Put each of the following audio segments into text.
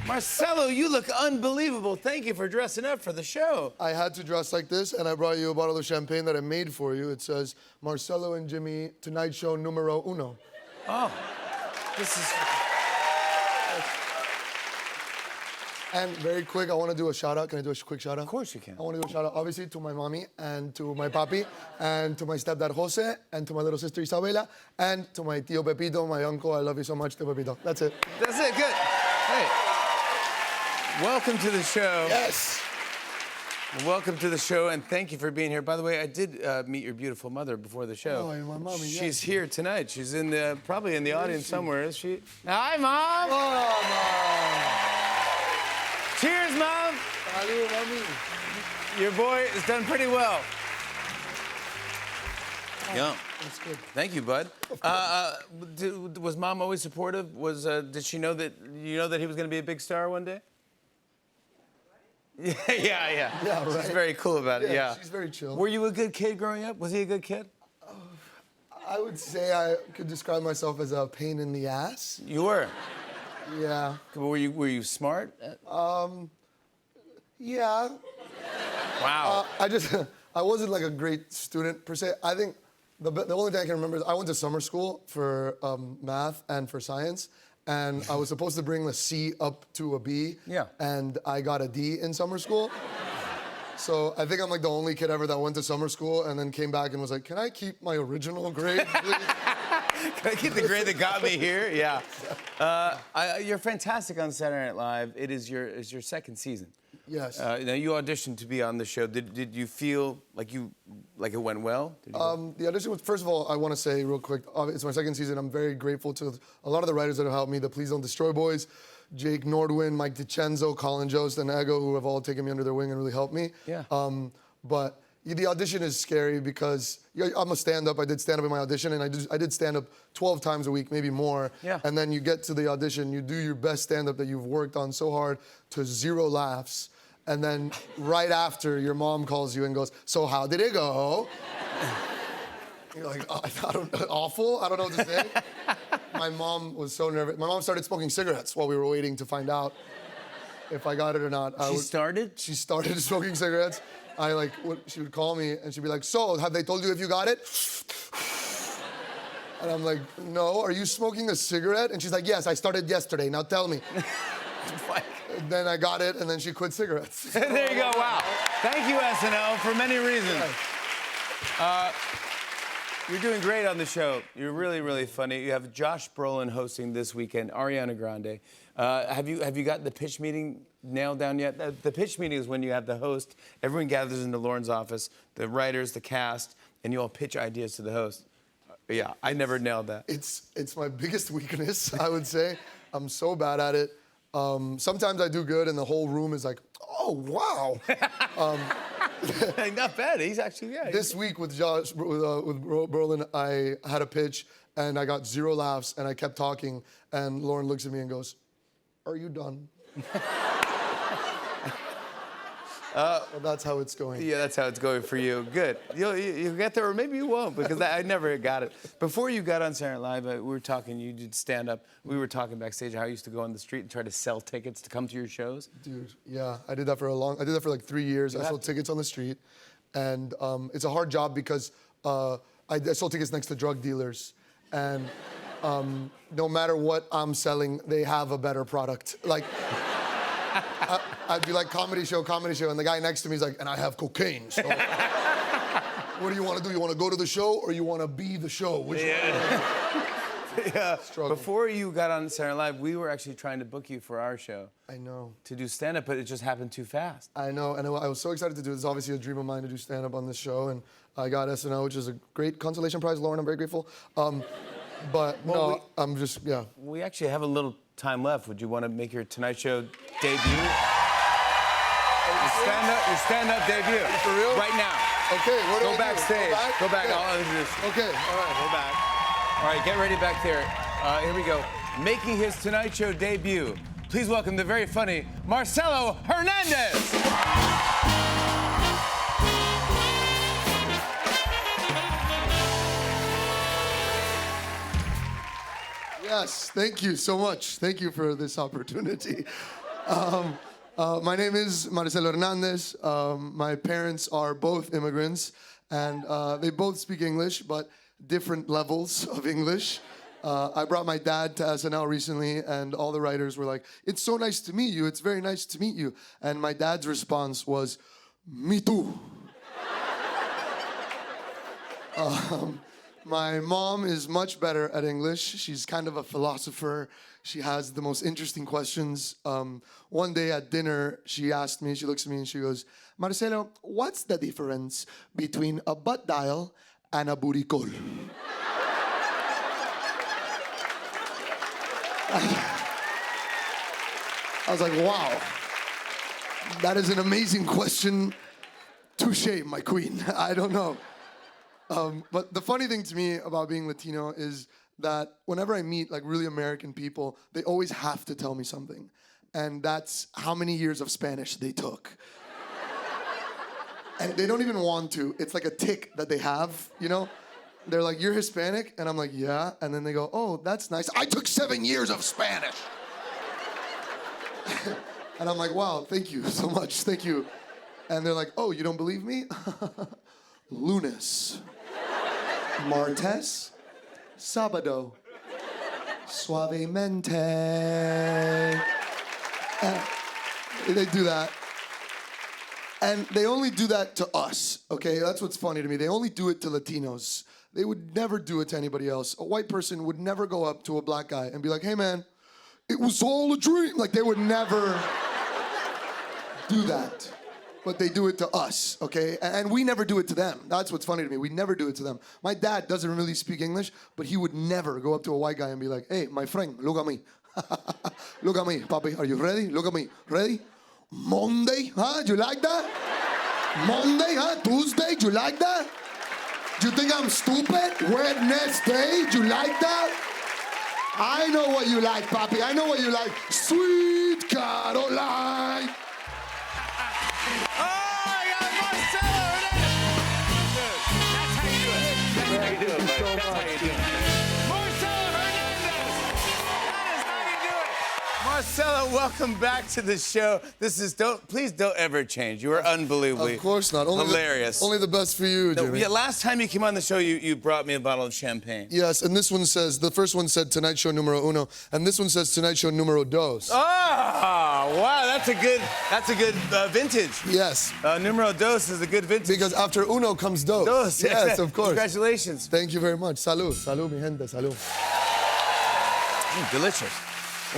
Marcelo, you look unbelievable. Thank you for dressing up for the show. I had to dress like this, and I brought you a bottle of champagne that I made for you. It says, Marcelo and Jimmy, Tonight Show numero uno. Oh, this is... And very quick, I want to do a shout out. Can I do a quick shout out? Of course you can. I want to do a shout out, obviously, to my mommy and to my papi and to my stepdad Jose and to my little sister Isabela and to my tío Pepito, my uncle. I love you so much, tío Pepito. That's it. That's it, good. Hey, welcome to the show. Yes. Welcome to the show, and thank you for being here. By the way, I did meet your beautiful mother before the show. Oh, and my mommy, yes. She's here tonight. She's in the, probably in the audience somewhere. Is she? Hi, Mom. Oh, Mom. Cheers, Mom. Salud, mommy. Your boy has done pretty well. Yeah. That's good. Thank you, bud. Was Mom always supportive? Did she know that he was going to be a big star one day? Yeah. Yeah, right. She's very cool about it. Yeah. She's very chill. Were you a good kid growing up? Was he a good kid? I would say I could describe myself as a pain in the ass. You were. Yeah. Were you smart? Yeah. Wow. I wasn't like a great student per se. I think the only thing I can remember is I went to summer school for math and for science, and I was supposed to bring a C up to a B. Yeah. And I got a D in summer school. So I think I'm like the only kid ever that went to summer school and then came back and was like, "Can I keep my original grade, please?" Can I get the grade that got me here? Yeah. You're fantastic on Saturday Night Live. It's your second season. Yes. Now you auditioned to be on the show. Did you feel like it went well? The audition was, first of all, I want to say real quick, it's my second season. I'm very grateful to a lot of the writers that have helped me, the Please Don't Destroy Boys, Jake Nordwin, Mike DiCenzo, Colin Jost, and Ego, who have all taken me under their wing and really helped me. Yeah. But the audition is scary because I'm a stand-up. I did stand-up in my audition, and I did stand-up 12 times a week, maybe more. Yeah. And then you get to the audition, you do your best stand-up that you've worked on so hard to 0 laughs. And then right after, your mom calls you and goes, "So how did it go?" You're like, "Oh, I don't know, awful. I don't know what to say." My mom was so nervous. My mom started smoking cigarettes while we were waiting to find out if I got it or not. She started smoking cigarettes. She would call me and she'd be like, "So, have they told you if you got it?" And I'm like, "No, are you smoking a cigarette?" And she's like, "Yes, I started yesterday. Now tell me." And then I got it, and then she quit cigarettes. There you go, wow. Thank you, SNL, for many reasons. You're doing great on the show. You're really, really funny. You have Josh Brolin hosting this weekend, Ariana Grande. Have you got the pitch meeting nailed down yet? The pitch meeting is when you have the host, everyone gathers into Lauren's office, the writers, the cast, and you all pitch ideas to the host. Yeah, I never nailed that. It's my biggest weakness, I would say. I'm so bad at it. Sometimes I do good, and the whole room is like, "Oh, wow." Not bad. He's actually, yeah. This week with Brolin, I had a pitch, and I got 0 laughs, and I kept talking, and Lauren looks at me and goes, "Are you done?" Well, that's how it's going. Yeah, that's how it's going for you. Good. You'll get there, or maybe you won't, because I never got it. Before you got on Saturday Night Live, we were talking, you did stand-up. We were talking backstage how I used to go on the street and try to sell tickets to come to your shows. Dude, yeah, I did that for like 3 years. I sold tickets on the street, and it's a hard job because I sold tickets next to drug dealers, and no matter what I'm selling, they have a better product. Like, I'd be like, comedy show, and the guy next to me is like, "And I have cocaine, so what do you want to do? You want to go to the show, or you want to be the show?" Which Yeah. Struggle. Before you got on Saturday Night Live, we were actually trying to book you for our show. I know. To do stand-up, but it just happened too fast. I know, and I was so excited to do this. It's obviously a dream of mine to do stand-up on this show, and I got SNL, which is a great consolation prize. Lauren, I'm very grateful. I'm just, yeah. We actually have a little time left. Would you want to make your Tonight Show debut? Your stand-up debut. For real? Right now. Okay, what do I Go do? backstage. Go back. Okay. I'll introduce you. Okay, all right. Go back. All right, get ready back there. Here we go. Making his Tonight Show debut. Please welcome the very funny Marcelo Hernandez. Yes, thank you so much. Thank you for this opportunity. My name is Marcelo Hernandez. My parents are both immigrants, and they both speak English, but different levels of English. I brought my dad to SNL recently, and all the writers were like, "It's so nice to meet you. It's very nice to meet you." And my dad's response was, "Me too." My mom is much better at English. She's kind of a philosopher. She has the most interesting questions. One day at dinner, she asked me, she looks at me and she goes, "Marcelo, what's the difference between a butt dial and a booty call?" I was like, wow, that is an amazing question. Touche, my queen. I don't know. But the funny thing to me about being Latino is that whenever I meet like really American people, they always have to tell me something. And that's how many years of Spanish they took. And they don't even want to. It's like a tick that they have, you know? They're like, "You're Hispanic?" And I'm like, "Yeah." And then they go, "Oh, that's nice. I took 7 years of Spanish." And I'm like, "Wow, thank you so much. Thank you." And they're like, "Oh, you don't believe me?" Lunes. Martes. Sábado. Suavemente. They do that. And they only do that to us, okay? That's what's funny to me. They only do it to Latinos. They would never do it to anybody else. A white person would never go up to a black guy and be like, "Hey man, it was all a dream." Like they would never do that. But they do it to us, okay? And we never do it to them. That's what's funny to me. We never do it to them. My dad doesn't really speak English, but he would never go up to a white guy and be like, "Hey, my friend, look at me." "Look at me, papi. Are you ready? Look at me. Ready? Monday, huh? You like that? Monday, huh? Tuesday, you like that? You think I'm stupid? Wednesday, you like that? I know what you like, papi. I know what you like. Sweet Caroline." Oh, I got Marcelo Hernandez! That's how you do it. That's how you do it, buddy. That's how you do it. Marcelo Hernandez! That is how you do it. Marcelo, welcome back to the show. Please don't ever change. You are unbelievably Of course not. hilarious. Only the best for you, Jimmy. Yeah, last time you came on the show, you brought me a bottle of champagne. Yes, and this one says, the first one said Tonight Show numero uno, and this one says Tonight Show numero dos. Oh, wow, that's a good vintage. Yes, Numero dos is a good vintage. because after uno comes dos. Dos. Yes, of course. Congratulations. Thank you very much. Salud. Salud, mi gente. Salud. Delicious.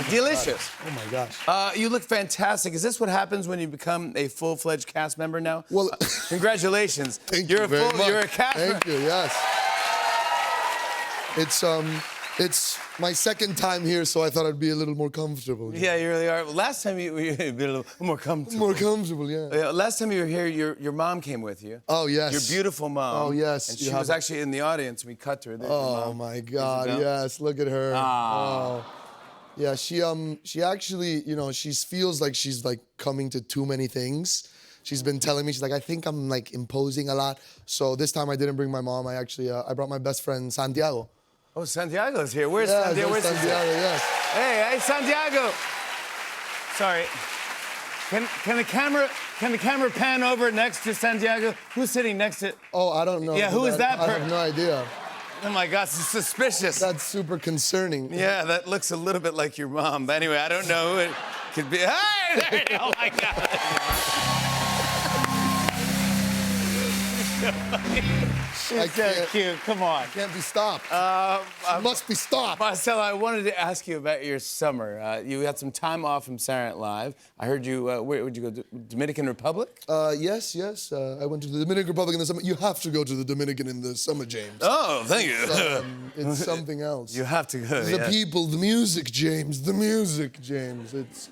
Delicious. Oh, my gosh. You look fantastic. Is this what happens when you become a full-fledged cast member now? Well, Congratulations. thank you very much. You're a cast member. Thank you, yes. It's my second time here, so I thought I'd be a little more comfortable. Yeah, you really are. Last time you were a little more comfortable. More comfortable, yeah. Yeah, last time you were here, your mom came with you. Oh, yes. Your beautiful mom. Oh, yes. And You she have was a- actually in the audience. We cut to her. There's your Oh, mom. my God, know? yes. Look at her. Ah. Oh. Yeah, she actually, she feels like she's like coming to too many things. She's been telling me, she's like, "I think I'm like imposing a lot." So this time I didn't bring my mom. I actually, I brought my best friend, Santiago. Oh, Santiago's here. Where's Yeah, Santiago? there's Where's Santiago, yes. Hey, Santiago. Sorry. Can the camera pan over next to Santiago? Who's sitting next to? Oh, I don't know. Yeah, who is that I have no idea. Oh my God, it's suspicious. That's super concerning. Yeah, that looks a little bit like your mom. But anyway, I don't know who it could be. Hey, there you go. Oh my God. I She's so cute. Come on. can't be stopped. She must be stopped. Marcelo, I wanted to ask you about your summer. You had some time off from Saturday Night Live. I heard you, where would you go? Dominican Republic? Yes. I went to the Dominican Republic in the summer. You have to go to the Dominican in the summer, James. Oh, thank you. It's something else. You have to go. The yeah. people, the music, James. The music, James. It's.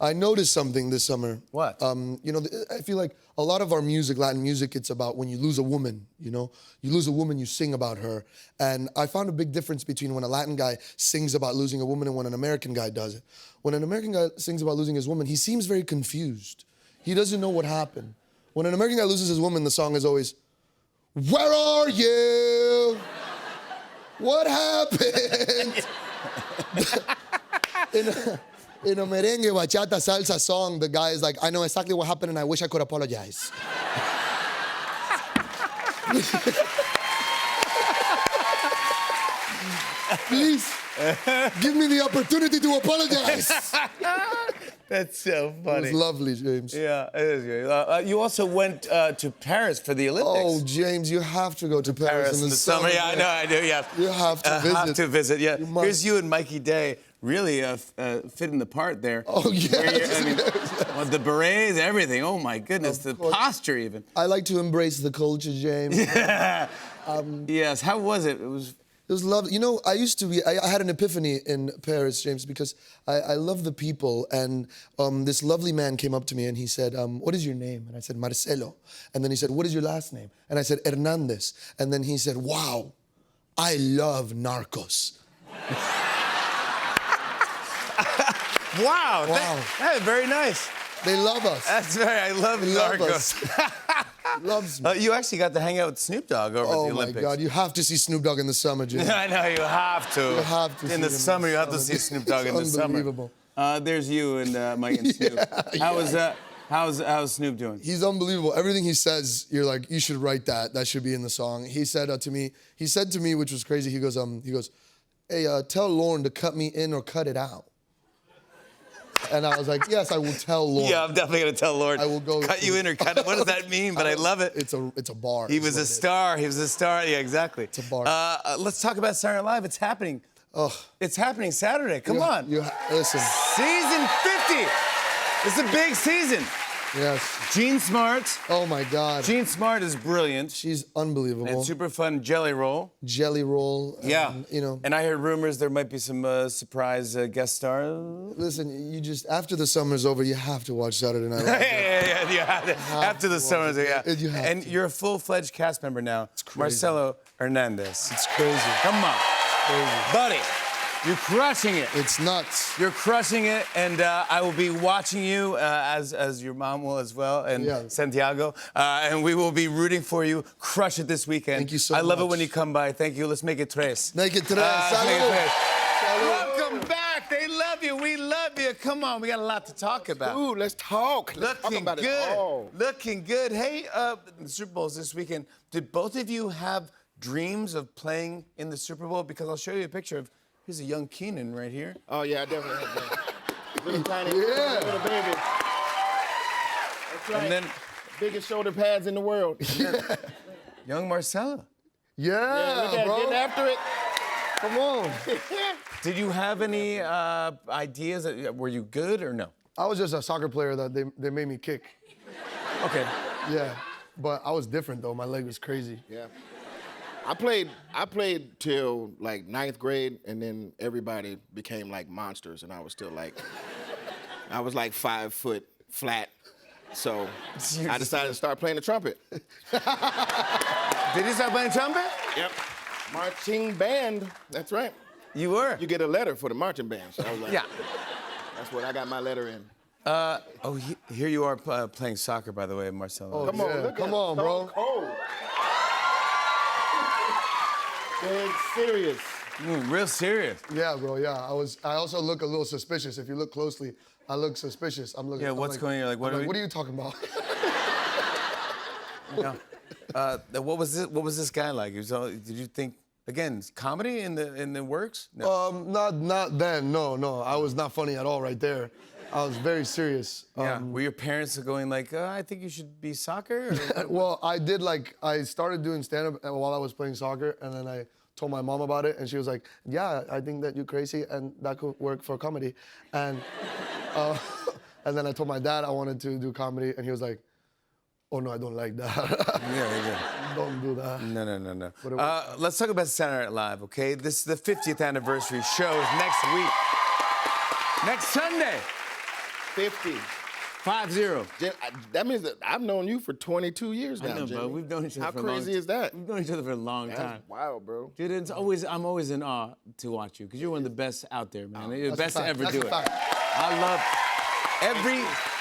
I noticed something this summer. What? I feel like a lot of our music, Latin music, it's about when you lose a woman. You lose a woman, you sing about her. And I found a big difference between when a Latin guy sings about losing a woman and when an American guy does it. When an American guy sings about losing his woman, he seems very confused. He doesn't know what happened. When an American guy loses his woman, the song is always, "Where are you? What happened?" in a merengue, bachata, salsa song, the guy is like, I know exactly what happened and I wish I could apologize. Please, give me the opportunity to apologize. That's so It funny. was lovely, James. Yeah, it is good. You also went to Paris for the Olympics. Oh, James, you have to go to Paris in the summer. Yeah, I know, I do. Yeah, You have to visit. Have to visit. Yeah. You must. Here's you and Mikey Day really fitting the part there. Oh, yes. I mean, well, the berets, everything. Oh my goodness, the course. posture even. I like to embrace the culture, James. Yes. How was it? It was. It was lovely. You know, I had an epiphany in Paris, James, because I love the people. And this lovely man came up to me and he said, what is your name? And I said, Marcelo. And then he said, what is your last name? And I said, Hernandez. And then he said, wow, I love Narcos. Wow. Wow. That is very nice. They love us. That's very. I love They love Narcos. us. Loves me. You actually got to hang out with Snoop Dogg over at Oh the my Olympics. God, you have to see Snoop Dogg in the summer, James. I know you have to. You have to see in the him in summer, the you have to summer. see Snoop Dogg in the It's summer. unbelievable. There's you and Mike and Snoop. How's Snoop doing? He's unbelievable. Everything he says, you're like, you should write that. That should be in the song. He said to me, which was crazy. He goes, hey, tell Lauren to cut me in or cut it out. And I was like, yes, I will tell Lauren. Yeah, I'm definitely gonna tell Lord. I will go cut you in or cut it. What does that mean? But I love it. It's a bar. He is was what a it is. star. He was a star. Yeah, exactly. It's a bar. Let's talk about Saturday Night Live. It's happening. It's happening Saturday. Come on. Listen. Season 50. It's a big season. Yes. Jean Smart. Oh my God. Jean Smart is brilliant. She's unbelievable. And super fun Jelly Roll. Jelly Roll. Yeah. You know. And I heard rumors there might be some surprise guest stars. Listen, you just after the summer's over, you have to watch Saturday Night Live. Yeah. You have to, after the summer, yeah. You have and to. you're a full-fledged cast member now. It's crazy. Marcelo Hernandez. It's crazy. Come on, Crazy. buddy. You're crushing it. It's nuts. You're crushing it, and I will be watching you as your mom will as well, and Yeah. Santiago, and we will be rooting for you. Crush it this weekend. Thank you so I love it much. when you come by. Thank you. Let's make it tres. Make it tres. Let's make it Salud. tres. Salud. Welcome back. They love you. We love you. Come on, we got a lot to talk about. Ooh, let's talk. Let's talk Looking about good. it all. Looking good. Hey, the Super Bowl's this weekend. Did both of you have dreams of playing in the Super Bowl? Because I'll show you a picture of, here's a young Keenan right here. Oh yeah, I definitely have that. Little tiny little baby. That's right. And then Biggest shoulder pads in the world. young Marcella. Yeah, Look at it, bro. getting after it. Come on. Did you have any ideas? Were you good or no? I was just a soccer player that they made me kick. Okay. Yeah. But I was different though. My leg was crazy. Yeah. I played till like 9th grade, and then everybody became like monsters, and I was still like, I was like 5 foot flat. So I decided to start playing the trumpet. Did you start playing trumpet? Yep. Marching band. That's right. You were. You get a letter for the marching band. So I was like, Yeah. that's what I got my letter in. Here you are playing soccer, by the way, Marcelo. Come on, Yeah, look come at on, Stone bro. Cold. Dead serious. Real serious. Yeah, bro. Yeah. I also look a little suspicious. If you look closely, I look suspicious. I'm looking. Yeah, I'm what's like, going on? You're like, what I'm are we- what are you talking about? Yeah. What was this guy like? Did you think again comedy in the works? No. Not then. No. I was not funny at all right there. I was very serious. Yeah. Were your parents going like, I think you should be soccer? Or- Well, I started doing stand-up while I was playing soccer, and then I told my mom about it, and she was like, yeah, I think that you're crazy, and that could work for comedy. And and then I told my dad I wanted to do comedy, and he was like, oh, no, I don't like that. yeah. Don't do that. No. Let's talk about Saturday Night Live, okay? This is the 50th anniversary show is next week. Next Sunday. 50. 5-0. Jim, that means that I've known you for 22 years now, I know, Jimmy. bro. We've known each other How for a long crazy is that? We've known each other for a long That's time. wild, bro. Dude, I'm always in awe to watch you because you're one of the best out there, man. You're the That's best a to fact. ever That's do a it. fact. I love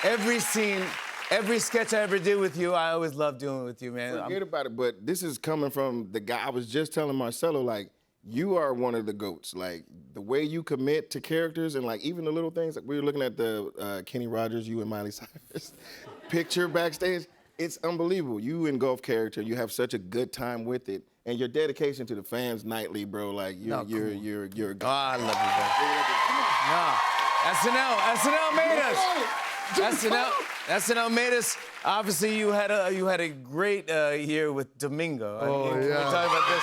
every scene, every sketch I ever did with you. I always love doing it with you, man. Forget about it, but this is coming from the guy. I was just telling Marcelo, like, you are one of the GOATs. Like, the way you commit to characters and, like, even the little things. Like, we were looking at the Kenny Rogers, you and Miley Cyrus picture backstage. It's unbelievable. You engulf character. You have such a good time with it. And your dedication to the fans nightly, bro, like, you're a GOAT. Oh, I love you, bro. No. SNL made us. SNL made us. Obviously, you had a great year with Domingo. Oh, Can we yeah. talk about this?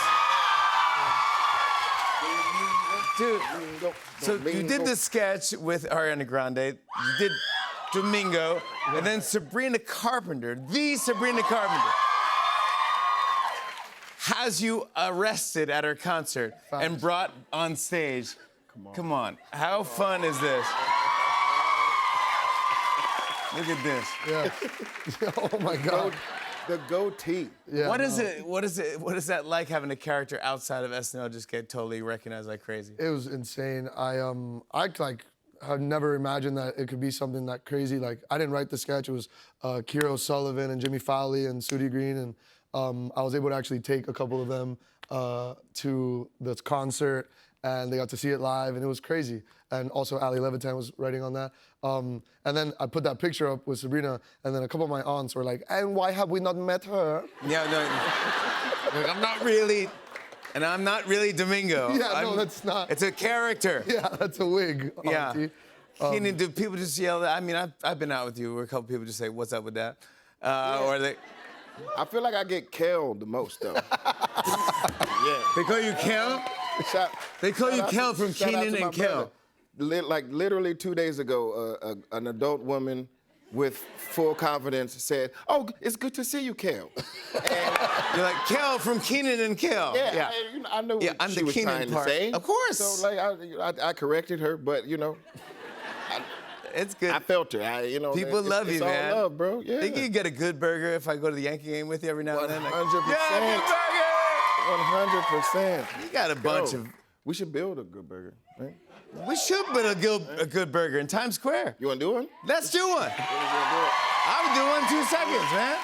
Dude, so you did the sketch with Ariana Grande, you did Domingo, and then Sabrina Carpenter, the Sabrina Carpenter, has you arrested at her concert and brought on stage. Come on. How fun is this? Look at this. Yeah. Oh my God. The goatee. Yeah, What is that like having a character outside of SNL just get totally recognized like crazy? It was insane. I had never imagined that it could be something that crazy. Like, I didn't write the sketch. It was Kira Sullivan and Jimmy Fowley and Sudie Green, and I was able to actually take a couple of them to this concert, and they got to see it live, and it was crazy. And also, Ali Levitan was writing on that. And then I put that picture up with Sabrina, and then a couple of my aunts were like, "And why have we not met her?" Yeah, no. Look, I'm not really Domingo. Yeah, no, that's not. It's a character. Yeah, that's a wig, Yeah. auntie. Keenan, do people just yell that? I mean, I've been out with you where a couple people just say, "What's up with that?" Or they I feel like I get killed the most, though. Yeah. they call you Kel? They call you Kel from shout out Keenan to my and Kel. brother. Like, literally 2 days ago, an adult woman with full confidence said, "Oh, it's good to see you, Kel." And You're like Kel from Keenan and Kel. yeah, I knew Yeah, what I'm she the was Keenan trying part. to say. Of course. So, like, I corrected her, but, It's good. I felt her. People love you, it's man. all love, bro. Yeah. Think you get a good burger if I go to the Yankee game with you every now and then? Like, 100%. yeah, good burger! 100%. You got a bunch Yo, of. We should build a good burger, right? We should build a good burger in Times Square. You want to do one? Let's do one. I would do one in 2 seconds, man.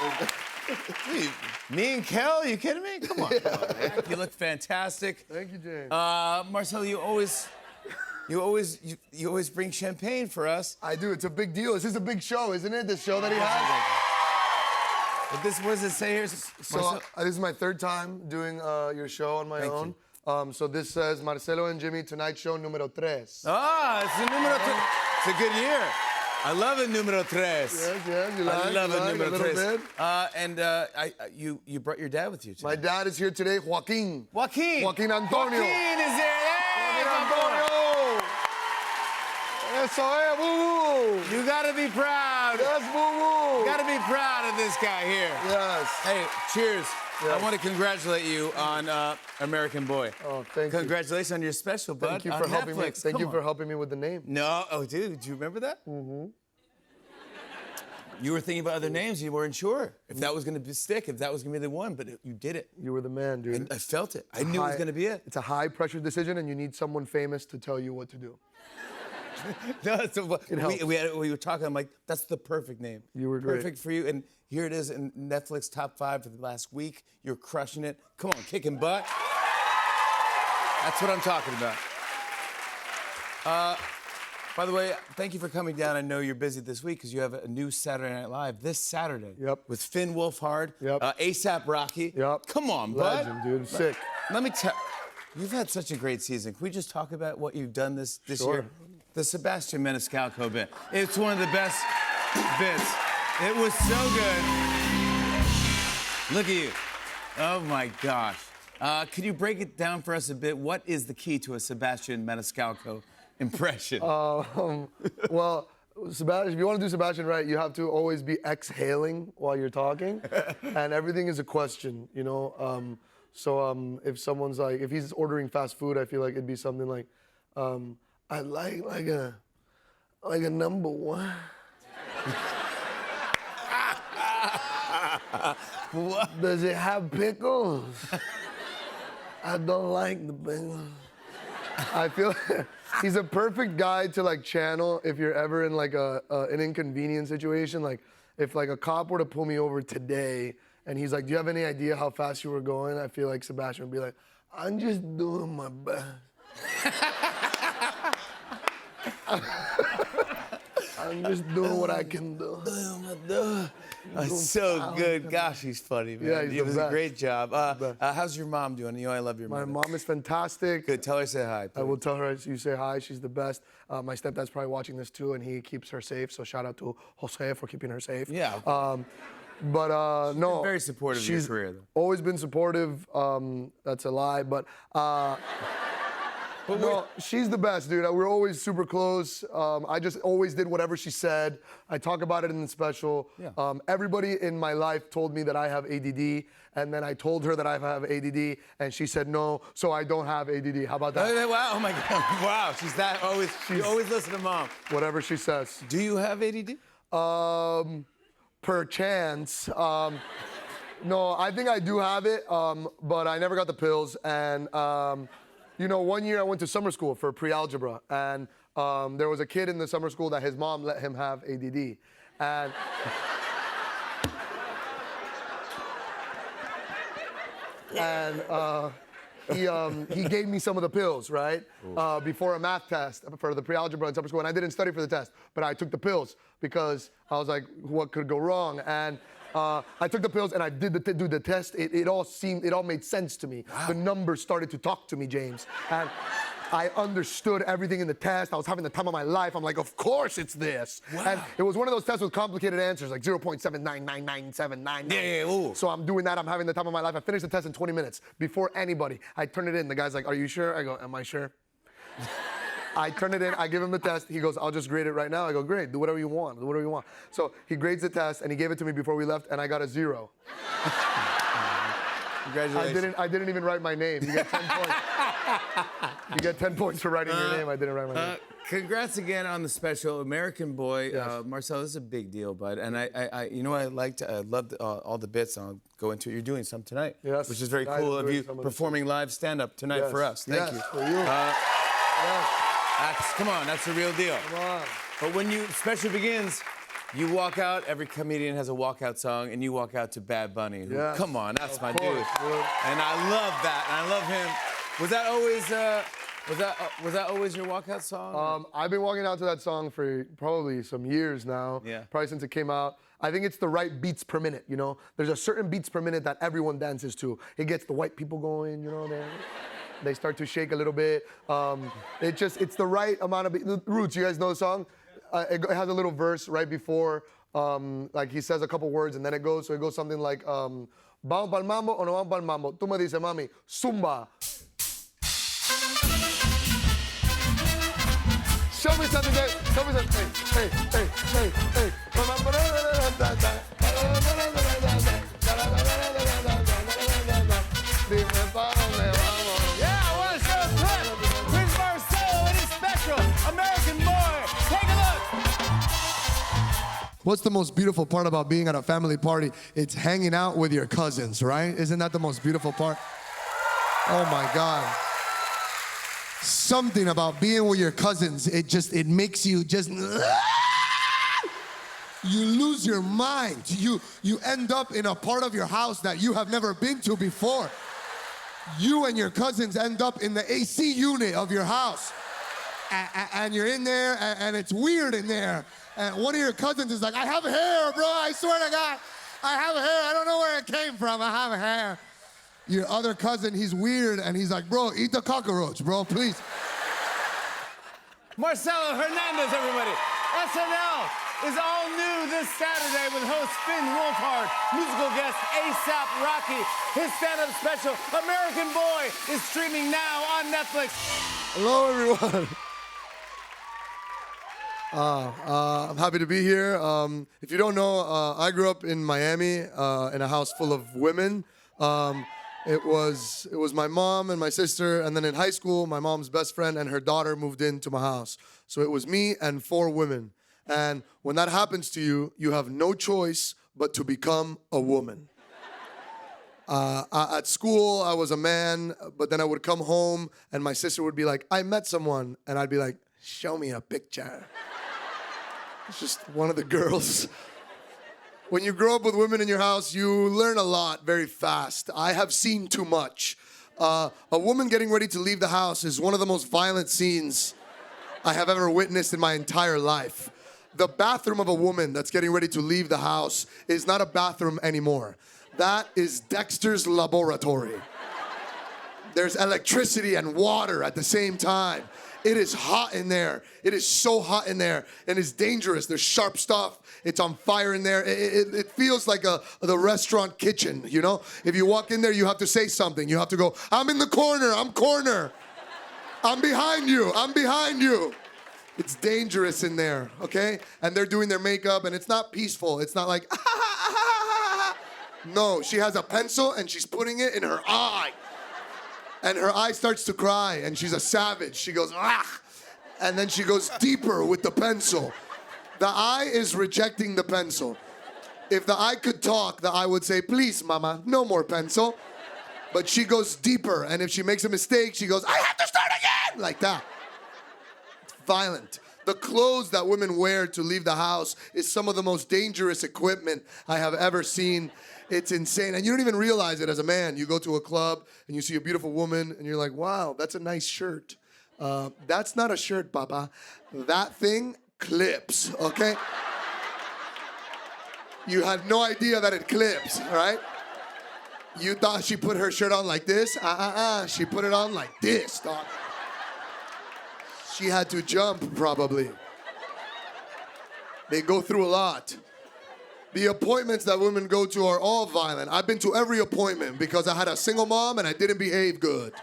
Dude, me and Kel, you kidding me? Come on. Man. You look fantastic. Thank you, James. Marcelo, you always bring champagne for us. I do. It's a big deal. This is a big show, isn't it? This show that he has. But what does it say here? So this is my third time doing your show on my Thank own. So this says Marcelo and Jimmy Tonight Show número 3. Ah, it's the numero tres. It's a good year. I love it, numero tres. Yes, you like, I love you it, like, numero a little tres. bit. You brought your dad with you today. My dad is here today, Joaquin. Joaquin. Joaquin Antonio. Joaquin is there. Hey, Joaquin my boy. Antonio. Eso es, boo-boo. You gotta be proud. Yes, boo-boo. You gotta be proud of this guy here. Yes. Hey, cheers. Yes. I want to congratulate you on American Boy. Oh, thank you. Congratulations on your special, bud. Thank you on for helping me. Netflix. Thank Come you on. for helping me with the name. No, oh, dude, do you remember that? Mm-hmm. You were thinking about other names. You weren't sure if that was going to stick, if that was going to be the one, but you did it. You were the man, dude. I felt it. I knew it was going to be it. It's a high-pressure decision, and you need someone famous to tell you what to do. No, so helps. we were talking. I'm like, that's the perfect name. You were great. Perfect for you. And here it is in Netflix top 5 for the last week. You're crushing it. Come on, kicking butt. That's what I'm talking about. By the way, thank you for coming down. I know you're busy this week because you have a new Saturday Night Live this Saturday. Yep. With Finn Wolfhard. Yep. ASAP Rocky. Yep. Come on, bud. Legend, dude. Sick. Let me tell you've had such a great season. Can we just talk about what you've done this Sure. year? The Sebastian Maniscalco bit. It's one of the best bits. It was so good. Look at you. Oh my gosh. Could you break it down for us a bit? What is the key to a Sebastian Maniscalco impression? Well, Sebastian, if you want to do Sebastian right, you have to always be exhaling while you're talking, and everything is a question, you know. If someone's like, if he's ordering fast food, I feel like it'd be something like, I'd like a number one. Does it have pickles? I don't like the pickles. I feel he's a perfect guy to like channel if you're ever in like an inconvenient situation. Like if like a cop were to pull me over today and he's like, "Do you have any idea how fast you were going?" I feel like Sebastian would be like, I'm just doing my best. I'm just doing what I can do. So good. Gosh, he's funny, man. Yeah, he's it the was best. a great job. The best. How's your mom doing? You know I love your My mom. mom is fantastic. Good. Tell her say hi. I please. will tell her you say hi. She's the best. My stepdad's probably watching this too, and he keeps her safe. So shout out to Jose for keeping her safe. Yeah. But no, very supportive of your she's career, though. always been supportive. That's a lie, but no, she's the best, dude. We're always super close. I just always did whatever she said. I talk about it in the special. Yeah. Everybody in my life told me that I have ADD, and then I told her that I have ADD, and she said no, so I don't have ADD. How about that? Wow. Oh my God. Wow. She's that always. You always listen to mom. Whatever she says. Do you have ADD? Perchance. No, I think I do have it, but I never got the pills. And, you know, one year I went to summer school for pre-algebra, and there was a kid in the summer school that his mom let him have ADD. And he gave me some of the pills, right? Before a math test for the pre-algebra in summer school. And I didn't study for the test, but I took the pills because I was like, what could go wrong? And I took the pills and I did do the test. It all made sense to me. Wow. The numbers started to talk to me, James. And I understood everything in the test. I was having the time of my life. I'm like, of course it's this. Wow. And it was one of those tests with complicated answers, like 0.79997999. Yeah, ooh. So I'm doing that. I'm having the time of my life. I finished the test in 20 minutes before anybody. I turn it in. The guy's like, are you sure? I go, am I sure? I turn it in, I give him the test. He goes, I'll just grade it right now. I go, great, do whatever you want, do whatever you want. So he grades the test, and he gave it to me before we left, and I got a 0. Congratulations. I didn't even write my name. You get 10 points. You get 10 points for writing your name. I didn't write my name. Congrats again on the special American Boy. Yes. Marcel, this is a big deal, bud. And I you know, I loved all the bits. I'll go into it. You're doing some tonight, Yes. which is very Tonight cool I'm of doing you some of the performing live stand-up tonight Yes. for us. Thank Yes, you. for you. Yes. Come on, that's the real deal. Come on. But when you special begins, you walk out. Every comedian has a walkout song, and you walk out to Bad Bunny. Who, Yes. Come on, that's my course, dude. dude. And I love that, and I love him. Was that always was that always your walkout song? I've been walking out to that song for probably some years now. Yeah. Probably since it came out. I think it's the right beats per minute, you know? There's a certain beats per minute that everyone dances to. It gets the white people going, you know? They start to shake a little bit. It's the right amount of beat. Roots, you guys know the song? It has a little verse right before, like he says a couple words and then it goes something like, vamos pa'l mambo o no vamos pa'l mambo? Tú me dices, mami, zumba. Show me something, Dave. Show me something. Hey, hey, hey, hey, hey. Yeah, I want to show a clip. Here's Marcelo and his special, American Boy. Take a look. What's the most beautiful part about being at a family party? It's hanging out with your cousins, right? Isn't that the most beautiful part? Oh my God. Something about being with your cousins, it makes you just, you lose your mind. You end up in a part of your house that you have never been to before. You and your cousins end up in the AC unit of your house. And you're in there, and it's weird in there. And one of your cousins is like, I have hair, bro, I swear to God. I have hair, I don't know where it came from, I have hair. Your other cousin, he's weird, and he's like, bro, eat the cockroach, bro, please. Marcelo Hernandez, everybody. SNL is all new this Saturday with host Finn Wolfhard, musical guest A$AP Rocky. His stand-up special, American Boy, is streaming now on Netflix. Hello, everyone. I'm happy to be here. If you don't know, I grew up in Miami in a house full of women. It was my mom and my sister, and then in high school, my mom's best friend and her daughter moved into my house. So it was me and 4 women. And when that happens to you, you have no choice but to become a woman. At school, I was a man, but then I would come home and my sister would be like, I met someone. And I'd be like, show me a picture. It's just one of the girls. When you grow up with women in your house, you learn a lot very fast. I have seen too much. A woman getting ready to leave the house is one of the most violent scenes I have ever witnessed in my entire life. The bathroom of a woman that's getting ready to leave the house is not a bathroom anymore. That is Dexter's laboratory. There's electricity and water at the same time. It is hot in there. It is so hot in there, and it's dangerous. There's sharp stuff. It's on fire in there. It feels like the restaurant kitchen, you know? If you walk in there, you have to say something. You have to go, I'm in the corner, I'm corner. I'm behind you, I'm behind you. It's dangerous in there, okay? And they're doing their makeup, and it's not peaceful. It's not like, no, she has a pencil, and she's putting it in her eye. And her eye starts to cry, and she's a savage. She goes, ah! And then she goes deeper with the pencil. The eye is rejecting the pencil. If the eye could talk, the eye would say, please, mama, no more pencil. But she goes deeper, and if she makes a mistake, she goes, I have to start again! Like that. It's violent. The clothes that women wear to leave the house is some of the most dangerous equipment I have ever seen. It's insane. And you don't even realize it as a man. You go to a club and you see a beautiful woman and you're like, wow, that's a nice shirt. That's not a shirt, Papa. That thing clips, okay? You had no idea that it clips, right? You thought she put her shirt on like this? She put it on like this, dog. She had to jump, probably. They go through a lot. The appointments that women go to are all violent. I've been to every appointment because I had a single mom and I didn't behave good.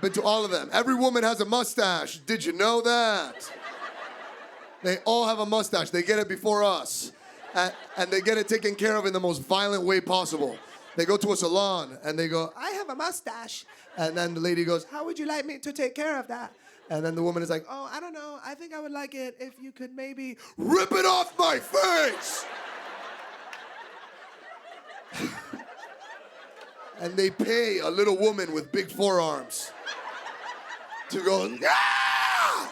Been to all of them. Every woman has a mustache. Did you know that? They all have a mustache. They get it before us. And they get it taken care of in the most violent way possible. They go to a salon and they go, I have a mustache. And then the lady goes, how would you like me to take care of that? And then the woman is like, oh, I don't know. I think I would like it if you could maybe rip it off my face. And they pay a little woman with big forearms to go, nah!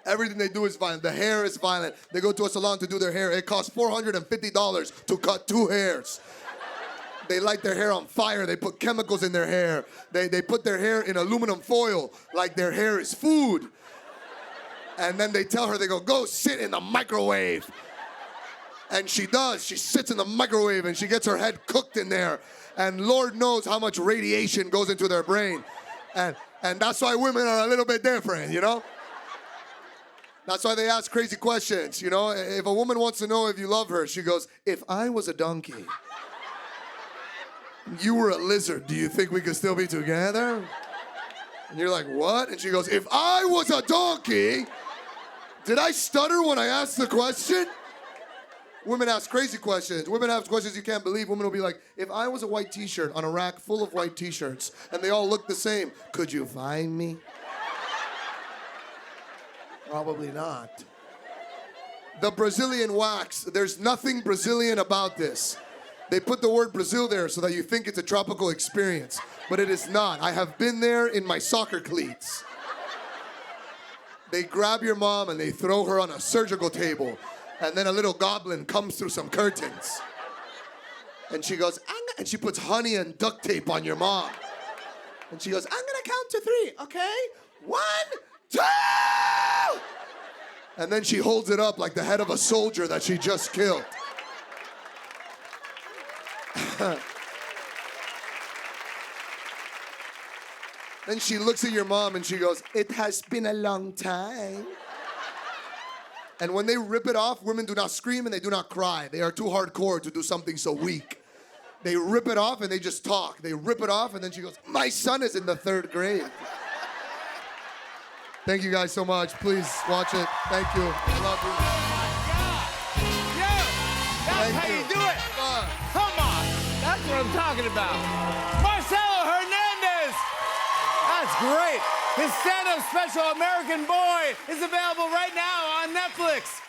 Everything they do is violent. The hair is violent. They go to a salon to do their hair. It costs $450 to cut 2 hairs. They light their hair on fire. They put chemicals in their hair. They put their hair in aluminum foil like their hair is food. And then they tell her, they go sit in the microwave. And she does. She sits in the microwave and she gets her head cooked in there. And Lord knows how much radiation goes into their brain. And that's why women are a little bit different, you know? That's why they ask crazy questions, you know? If a woman wants to know if you love her, she goes, if I was a donkey, you were a lizard, do you think we could still be together? And you're like, what? And she goes, if I was a donkey, did I stutter when I asked the question? Women ask crazy questions. Women ask questions you can't believe. Women will be like, if I was a white t-shirt on a rack full of white t-shirts and they all look the same, could you find me? Probably not. The Brazilian wax, there's nothing Brazilian about this. They put the word Brazil there so that you think it's a tropical experience, but it is not. I have been there in my soccer cleats. They grab your mom and they throw her on a surgical table, and then a little goblin comes through some curtains. And she goes, and she puts honey and duct tape on your mom. And she goes, I'm gonna count to 3, okay? 1, 2! And then she holds it up like the head of a soldier that she just killed. Then she looks at your mom and she goes, it has been a long time. And when they rip it off, women do not scream and they do not cry. They are too hardcore to do something so weak. They rip it off and they just talk. They rip it off and then she goes, my son is in the 3rd grade. Thank you guys so much. Please watch it. Thank you. I love you. That's how you do it. Come on. That's what I'm talking about. Marcelo Hernandez. That's great. His stand-up special, American Boy, is available right now on Netflix.